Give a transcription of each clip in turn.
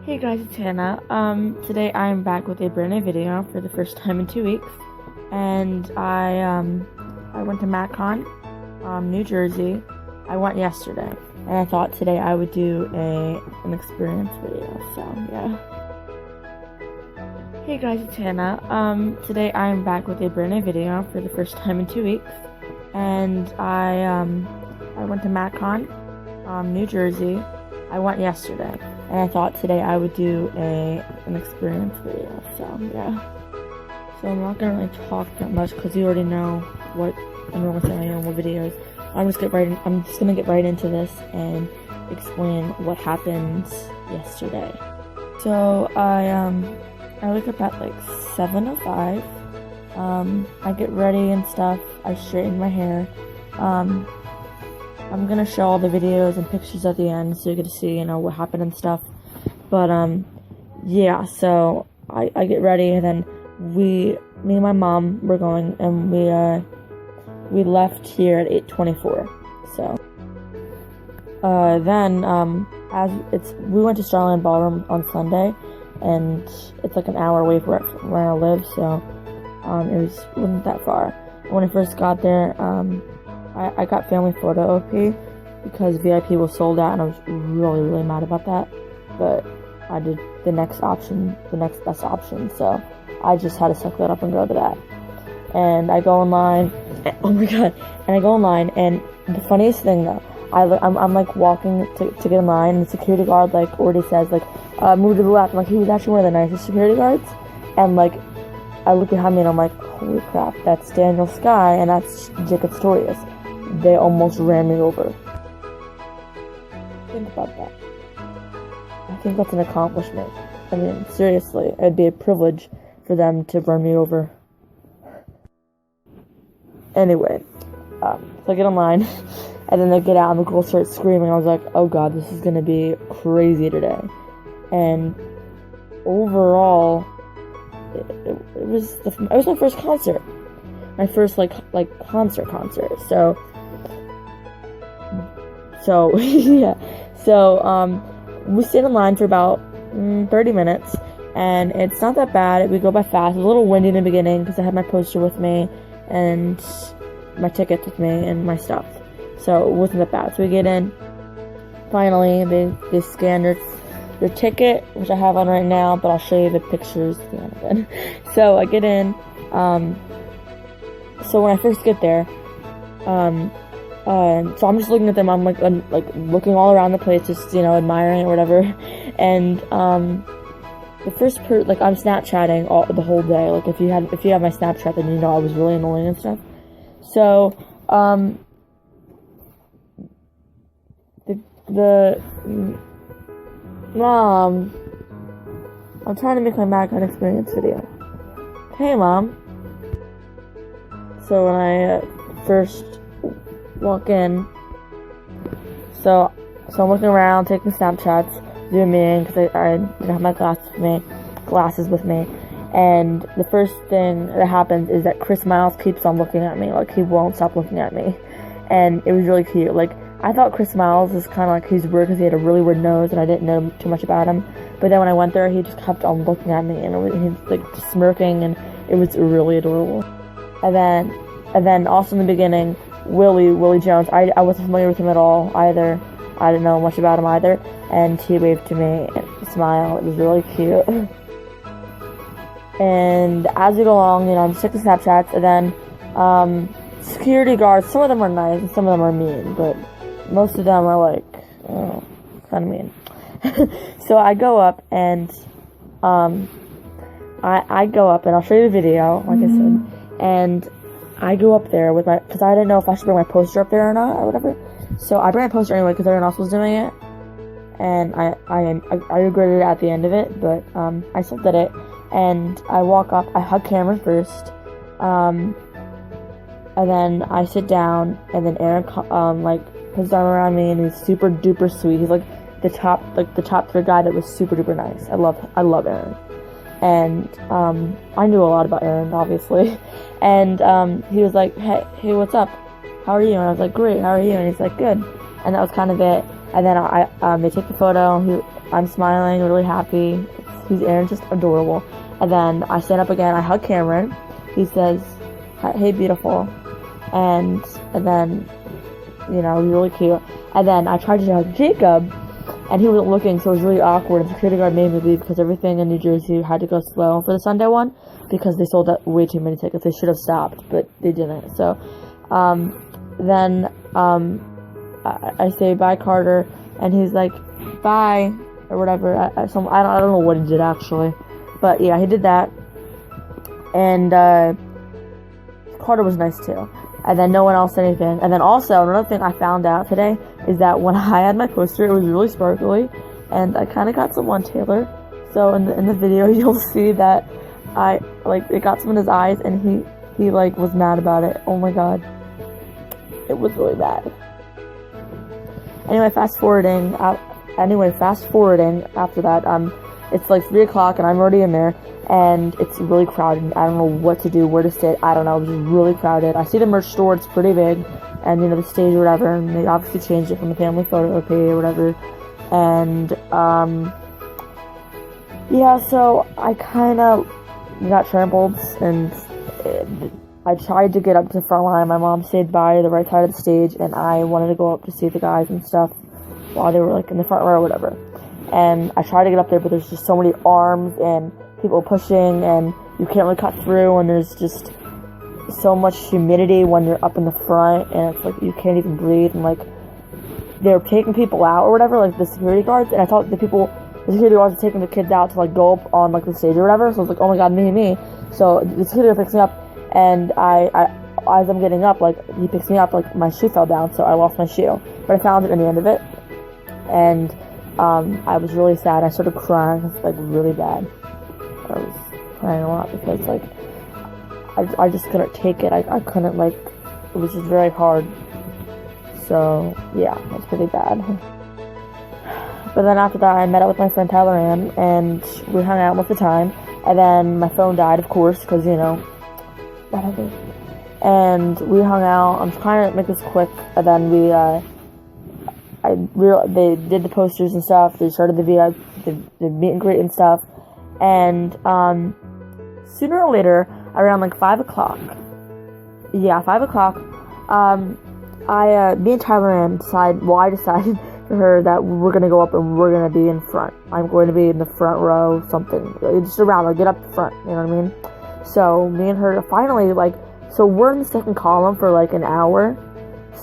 Hey guys, it's Hannah. Today I'm back with a brand new video for the first time in 2 weeks, and I went to Magcon, New Jersey. I went yesterday, and I thought today I would do an experience video. So yeah. Hey guys, it's Hannah. Today I'm back with a brand new video for the first time in 2 weeks, and I went to Magcon, New Jersey. I went yesterday, and I thought today I would do an experience video. So yeah. So I'm not gonna really talk that much because you already know what I'm going to say on what videos. I'm just gonna get right into this and explain what happened yesterday. So I wake up at like 7:05. I get ready and stuff. I straighten my hair. I'm gonna show all the videos and pictures at the end so you get to see, what happened and stuff. But, yeah, so I get ready, and then me and my mom were going, and we left here at 8:24. So, then, we went to Starland Ballroom on Sunday, and it's like an hour away from where I live, so, it wasn't that far. When I first got there, I got family photo OP because VIP was sold out, and I was really, really mad about that. But I did the next best option, so I just had to suck that up and go to that. And I go online, oh my god, and I go online, and the funniest thing though, I'm like walking to get in line, and the security guard like already says like, move to the left, and like he was actually one of the nicest security guards, and like, I look behind me and I'm like, holy crap, that's Daniel Sky, and that's Jacob Storius. They almost ran me over. Think about that. I think that's an accomplishment. I mean, seriously, it'd be a privilege for them to run me over. Anyway, so I get online, and then they get out, and the girls start screaming. I was like, oh god, this is gonna be crazy today. And overall, it was my first concert. My first like concert. So yeah. So we stayed in line for about 30 minutes, and it's not that bad. We go by fast. It was a little windy in the beginning because I had my poster with me and my tickets with me and my stuff. So it wasn't that bad. So we get in. Finally, they scan your ticket, which I have on right now, but I'll show you the pictures at the end of it. So I get in. So when I first get there, so I'm just looking at them. I'm like looking all around the place, just admiring it or whatever. And the first I'm Snapchatting the whole day. Like if you have my Snapchat, then I was really annoying and stuff. So the mom, I'm trying to make my Magcon Experience video. Hey mom. So when I first walk in, so I'm looking around, taking Snapchats, zooming in because I didn't have my glasses with me, and the first thing that happens is that Chris Miles keeps on looking at me, like he won't stop looking at me, and it was really cute. Like I thought Chris Miles was kind of like, he's weird because he had a really weird nose, and I didn't know too much about him, but then when I went there, he just kept on looking at me, and he was like just smirking, and it was really adorable. And then also in the beginning, Willie Jones, I wasn't familiar with him at all either. I didn't know much about him either. And he waved to me and smiled. It was really cute. And as we go along, I'm just taking Snapchats, and then security guards, some of them are nice and some of them are mean, but most of them are like, kind of mean. So I go up, and I go up, and I'll show you the video, like I said, and I go up there because I didn't know if I should bring my poster up there or not, or whatever. So I bring my poster anyway because everyone else was doing it, and I regretted it at the end of it, but I still did it. And I walk up, I hug Cameron first, and then I sit down, and then Aaron puts his arm around me, and he's super duper sweet. He's like the top tier guy that was super duper nice. I love Aaron. And I knew a lot about Aaron, obviously. And he was like, hey, what's up? How are you? And I was like, great, how are you? And he's like, good. And that was kind of it. And then they take the photo. I'm smiling, really happy. Aaron's just adorable. And then I stand up again. I hug Cameron. He says, "Hey, beautiful," and then, you know, he's really cute. And then I tried to hug Jacob, and he wasn't looking, so it was really awkward. And the security guard made me leave because everything in New Jersey had to go slow for the Sunday one because they sold out way too many tickets. They should have stopped, but they didn't. So then I say bye, Carter, and he's like, bye, or whatever. I don't know what he did actually, but yeah, he did that. And Carter was nice too. And then no one else said anything. And then also, another thing I found out today is that when I had my poster, it was really sparkly, and I kind of got some on Taylor. So in the video, you'll see that it got some in his eyes, and he was mad about it. Oh my god, it was really bad. Anyway, fast forwarding after that, it's like 3 o'clock, and I'm already in there. And it's really crowded. I don't know what to do, where to sit. I don't know. It was just really crowded. I see the merch store. It's pretty big. And, you know, the stage or whatever. And they obviously changed it from the family photo pay or whatever. And, yeah, so I kind of got trampled. And I tried to get up to the front line. My mom stayed by the right side of the stage. And I wanted to go up to see the guys and stuff while they were, like, in the front row or whatever. And I tried to get up there, but there's just so many arms and people pushing, and you can't really cut through, and there's just so much humidity when you're up in the front, and it's like you can't even breathe, and like they're taking people out or whatever, like the security guards, and I thought the security guards were taking the kids out to like go up on like the stage or whatever, so I was like, oh my god, me. So the security guard picks me up, and I as I'm getting up, like he picks me up, like my shoe fell down, so I lost my shoe, but I found it in the end of it, and I was really sad. I started crying, like really bad. I was crying a lot because, like, I just couldn't take it. I couldn't, like, it was just very hard. So, yeah, it was pretty bad. But then after that, I met up with my friend Tyler Ann, and we hung out most of the time. And then my phone died, of course, because, you know, whatever. And we hung out. I'm trying to make this quick. And then they did the posters and stuff. They started the meet and greet and stuff. And sooner or later, around like 5 o'clock, me and Tyler Ann I decided for her that we're gonna go up and we're gonna be in front. I'm going to be in the front row, something, just around, like get up the front, you know what I mean? So me and her finally, so we're in the second column for like an hour,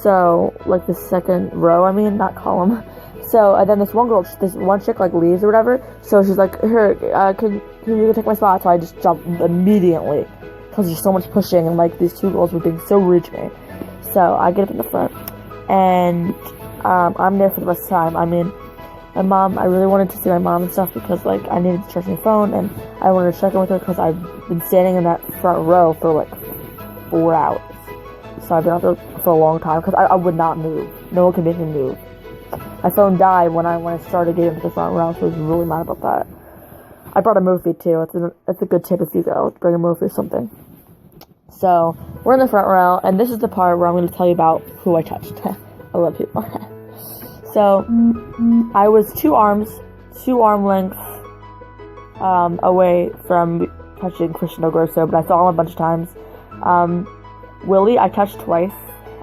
so like the second row, not column. So then this one chick like leaves or whatever. So she's like, "Here, can you take my spot?" So I just jumped immediately because there's so much pushing, and like these two girls were being so rude to me. So I get up in the front, and I'm there for the rest of the time. My mom, I really wanted to see my mom and stuff because like I needed to charge my phone, and I wanted to check in with her because I've been standing in that front row for like 4 hours. So I've been out there for a long time because I would not move. No one could make me move. My phone died when I started getting to the front row, so I was really mad about that. I brought a movie too. It's a good tip if you go. Bring a movie or something. So, we're in the front row, and this is the part where I'm going to tell you about who I touched. I love people. So, I was two arm lengths away from touching Christian Grosso, but I saw him a bunch of times. Willie, I touched twice.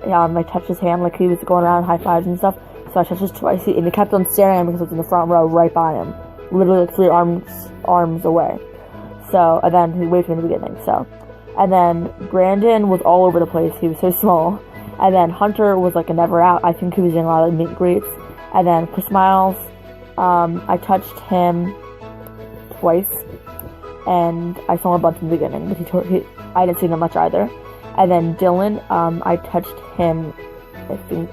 I touched his hand like he was going around high fives and stuff. So I touched his twice, and he kept on staring at me because I was in the front row right by him. Literally like 3 arms away. So, and then he waved to me in the beginning, so. And then Brandon was all over the place. He was so small. And then Hunter was like a never out. I think he was in a lot of meet and greets. And then Chris Miles, I touched him twice. And I saw him a bunch in the beginning, but I didn't see him much either. And then Dylan, I touched him, I think,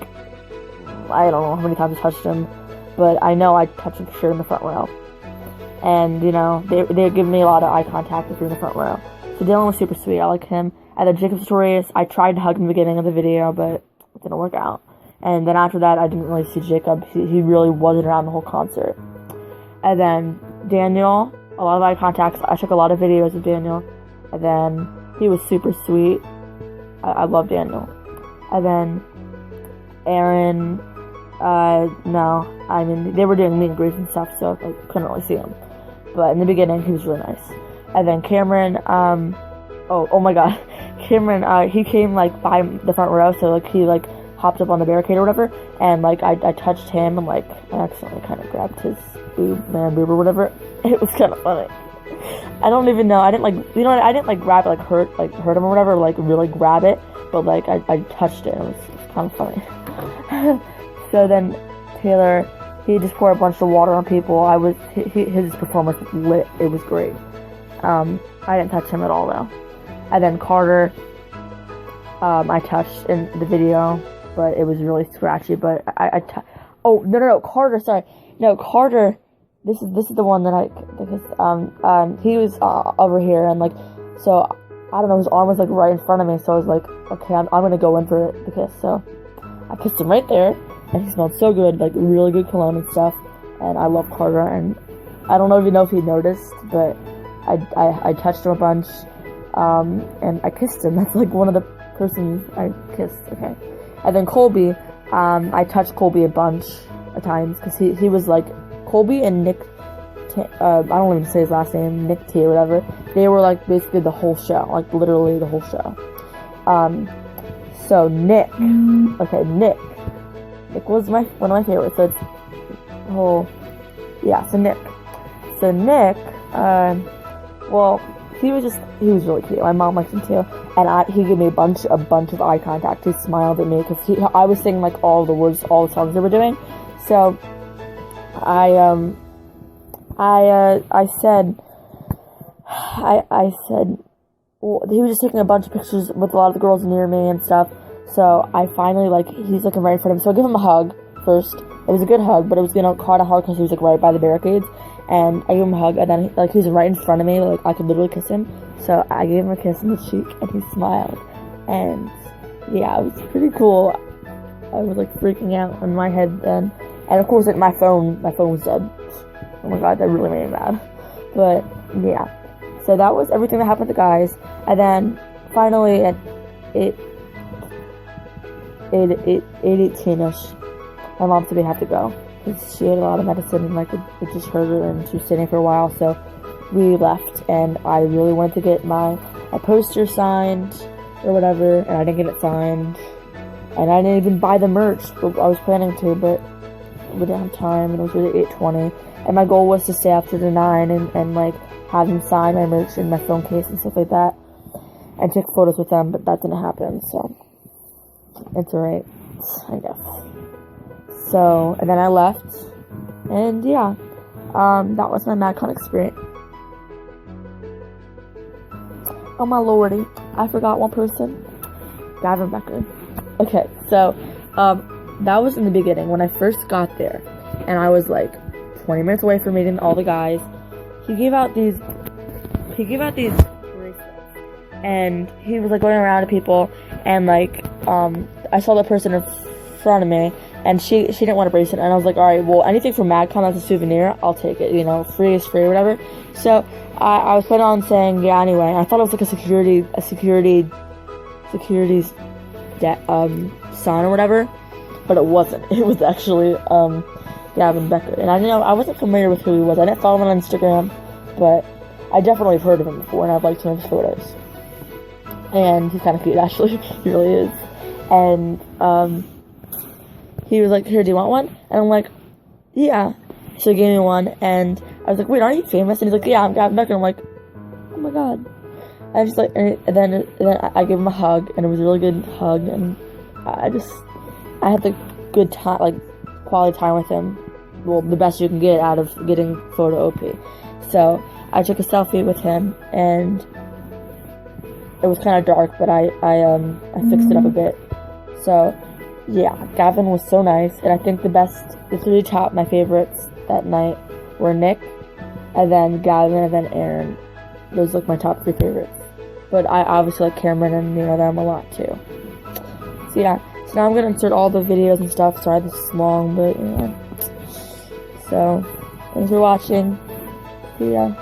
I don't know how many times I touched him, but I know I touched him for sure in the front row. And, you know, they're giving me a lot of eye contact if you're in the front row. So Dylan was super sweet. I like him. And then Jacob Sartorius, I tried to hug him in the beginning of the video, but it didn't work out. And then after that, I didn't really see Jacob. He really wasn't around the whole concert. And then Daniel, a lot of eye contacts. I took a lot of videos of Daniel. And then he was super sweet. I love Daniel. And then Aaron, No. I mean, they were doing meet and greets and stuff, so I couldn't really see him. But in the beginning, he was really nice. And then Cameron, oh my god. Cameron, he came, like, by the front row, so, like, he, like, hopped up on the barricade or whatever, and, like, I touched him, and, like, I accidentally kind of grabbed his boob or whatever. It was kind of funny. I don't even know, I didn't, like, you know what, I didn't, like, grab it, like, hurt him or whatever, like, really grab it, but, like, I touched it, and it was kind of funny. So then, Taylor, he just poured a bunch of water on people. His performance was lit, it was great. I didn't touch him at all, though. And then Carter, I touched in the video, but it was really scratchy, but oh, no, Carter, sorry. No, Carter, this is the one that because, he was, over here, and, like, so, I don't know, his arm was, like, right in front of me, so I was like, okay, I'm gonna go in for the kiss, so, I kissed him right there, and he smelled so good, like, really good cologne and stuff, and I love Carter, and I don't know if he noticed, but I touched him a bunch, and I kissed him. That's, like, one of the persons I kissed, okay. And then Colby, I touched Colby a bunch of times, because he was, like, Colby and Nick, I don't even say his last name, Nick T or whatever, they were, like, basically the whole show, like, literally the whole show. So Nick, okay, Nick was one of my favorites, so So Nick, well, he was really cute. My mom liked him too, and he gave me a bunch of eye contact. He smiled at me because I was singing, like, all the words, all the songs they were doing. So I said, well, he was just taking a bunch of pictures with a lot of the girls near me and stuff. So I finally, like, he's looking right in front of me. So I give him a hug first. It was a good hug, but it was kind of hard because he was, like, right by the barricades. And I gave him a hug, and then, like, he was right in front of me, like, I could literally kiss him. So I gave him a kiss on the cheek, and he smiled. And, yeah, it was pretty cool. I was, like, freaking out in my head then. And, of course, like, my phone was dead. Oh my god, that really made me mad. But, yeah. So that was everything that happened to the guys. And then, finally, at 8:18ish, my mom said we have to go. She had a lot of medicine, and, like, it just hurt her, and she was sitting for a while, so we left, and I really wanted to get my poster signed, or whatever, and I didn't get it signed, and I didn't even buy the merch, but I was planning to, but we didn't have time, and it was really 8:20, and my goal was to stay after the 9, and like, have them sign my merch in my phone case and stuff like that, and take photos with them, but that didn't happen, so it's alright, I guess. So, and then I left, and yeah, that was my Magcon experience. Oh my lordy, I forgot one person. Gavin Becker. Okay, so, that was in the beginning, when I first got there, and I was, like, 20 minutes away from meeting all the guys. He gave out these bracelets, and he was, like, going around to people, and, like, I saw the person in front of me, and she didn't want a bracelet, and I was like, alright, well, anything from Magcon that's a souvenir, I'll take it, you know, free is free or whatever. So, I was planning on saying, yeah, anyway, I thought it was, like, a security's son or whatever, but it wasn't. It was actually, Gavin Becker, and I wasn't familiar with who he was. I didn't follow him on Instagram, but I definitely have heard of him before, and I've liked some of his photos. And he's kind of cute, actually. He really is. And, he was like, here, do you want one? And I'm like, yeah. So he gave me one, and I was like, wait, aren't you famous? And he's like, yeah, I'm Gavin Becker. I'm like, oh my god. And just like, and then I gave him a hug, and it was a really good hug, and I had the good time, like, quality time with him. Well, the best you can get out of getting photo OP. So I took a selfie with him, and it was kind of dark, but I fixed it up a bit. So, yeah, Gavin was so nice, and I think the three top, my favorites that night were Nick, and then Gavin, and then Aaron. Those are, like, my top 3 favorites. But I obviously like Cameron and, you know, them a lot, too. So, yeah. So now I'm gonna insert all the videos and stuff. Sorry this is long, but, you know. So, thanks for watching. See ya.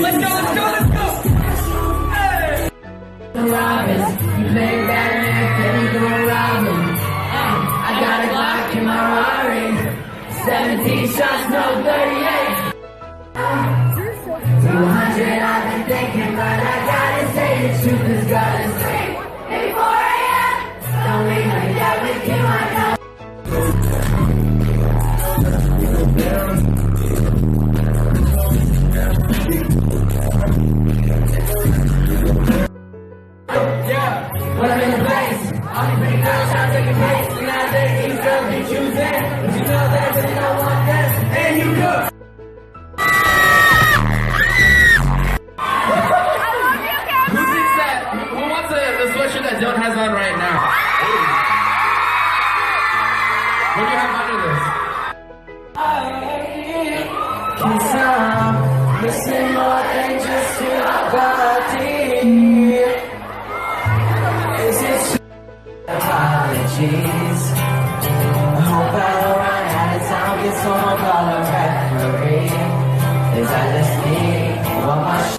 Let's go, let's go, let's go! Hey! Robins, you play Batman, Penny go Robin. I got a Glock in my Rari. 17 shots, no 38. 200 I've been thinking, but I gotta say the truth is God is great. Maybe 4 a.m. Don't leave me there with you, I know. When I'm in the place, all these pretty girls trying to take your place. And I think these girls be choosing, but you know that they don't want this. And you cook. Who thinks that? Who wants the sweatshirt that Dylan has on right now? What do you have under this? Cause I'm missing more than just your body. Is it true? Apologies. I hope I don't run out of time. Get someone call a referee. Is I just need one more